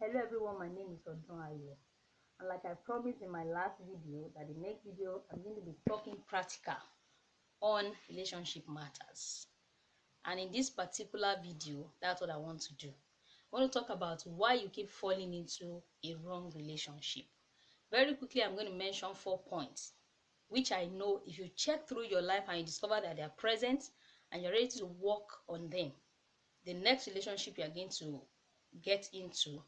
Hello everyone, my name is Odun Ayo, and like I promised in my last video, that the next video I'm going to be talking practical on relationship matters. And in this particular video, that's what I want to do. I want to talk about why you keep falling into a wrong relationship. Very quickly, I'm going to mention 4 points, which I know if you check through your life and you discover that they are present and you're ready to work on them, the next relationship you're going to get into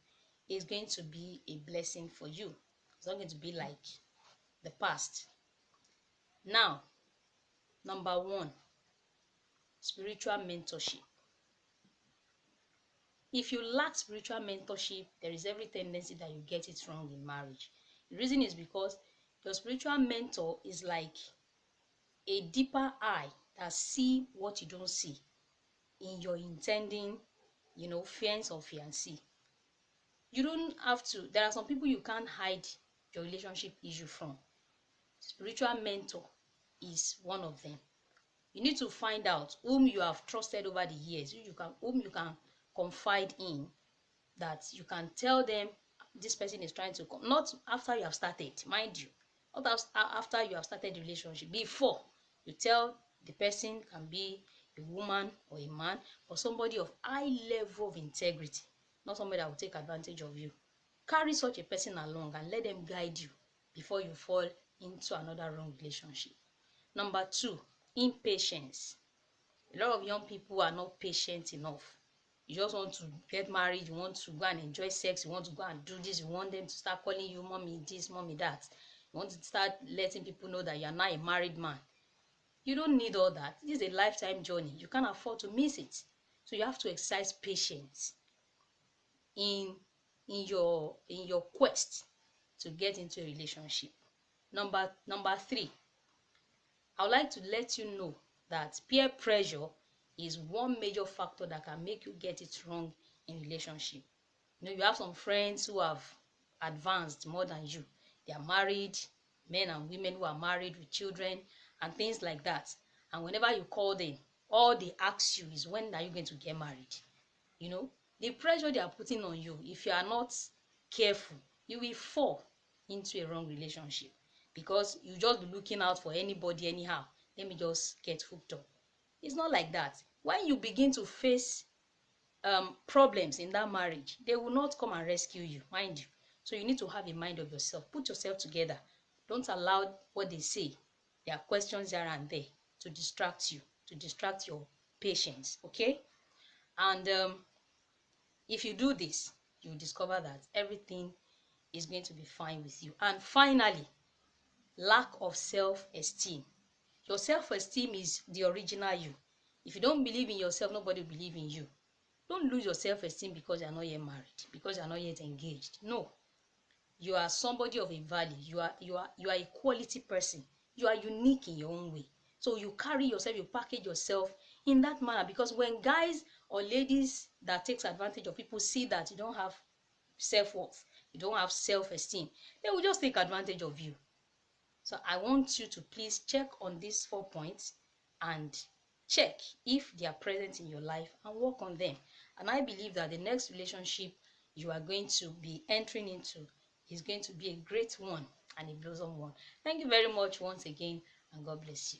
is going to be a blessing for you. It's not going to be like the past. Now, number 1, spiritual mentorship. If you lack spiritual mentorship, there is every tendency that you get it wrong in marriage. The reason is because your spiritual mentor is like a deeper eye that see what you don't see in your intending, fiance or fiancé. You don't have to. There are some people you can't hide your relationship issue from. Spiritual mentor is one of them. You need to find out whom you have trusted over the years, whom you can confide in, that you can tell them this person is trying to come. Not after you have started, mind you. Not after you have started the relationship. Before, you tell the person, can be a woman or a man, or somebody of high level of integrity, not somebody that will take advantage of you. Carry such a person along and let them guide you before you fall into another wrong relationship. Number 2, impatience. A lot of young people are not patient enough. You just want to get married, you want to go and enjoy sex, you want to go and do this, you want them to start calling you mommy this, mommy that. You want to start letting people know that you are not a married man. You don't need all that. This is a lifetime journey. You can't afford to miss it. So you have to exercise patience in your quest to get into a relationship. Number 3, I would like to let you know that peer pressure is one major factor that can make you get it wrong in relationship. You have some friends who have advanced more than you. They are married, men and women who are married with children and things like that. And whenever you call them, all they ask you is, when are you going to get married? The pressure they are putting on you, if you are not careful, you will fall into a wrong relationship, because you just be looking out for anybody anyhow. Let me just get hooked up. It's not like that. When you begin to face problems in that marriage, they will not come and rescue you, mind you. So you need to have a mind of yourself. Put yourself together. Don't allow what they say, their questions here and there, to distract you, to distract your patience. Okay? And if you do this, you discover that everything is going to be fine with you. And finally, lack of self-esteem. Your self-esteem is the original you. If you don't believe in yourself, nobody will believe in you. Don't lose your self-esteem because you are not yet married, because you are not yet engaged. No, you are somebody of a value. You are a quality person. You are unique in your own way. So you carry yourself, you package yourself in that manner, because when guys or ladies that takes advantage of people see that you don't have self-worth, you don't have self-esteem, they will just take advantage of you. So I want you to please check on these 4 points and check if they are present in your life and work on them. And I believe that the next relationship you are going to be entering into is going to be a great one and a blossom one. Thank you very much once again, and God bless you.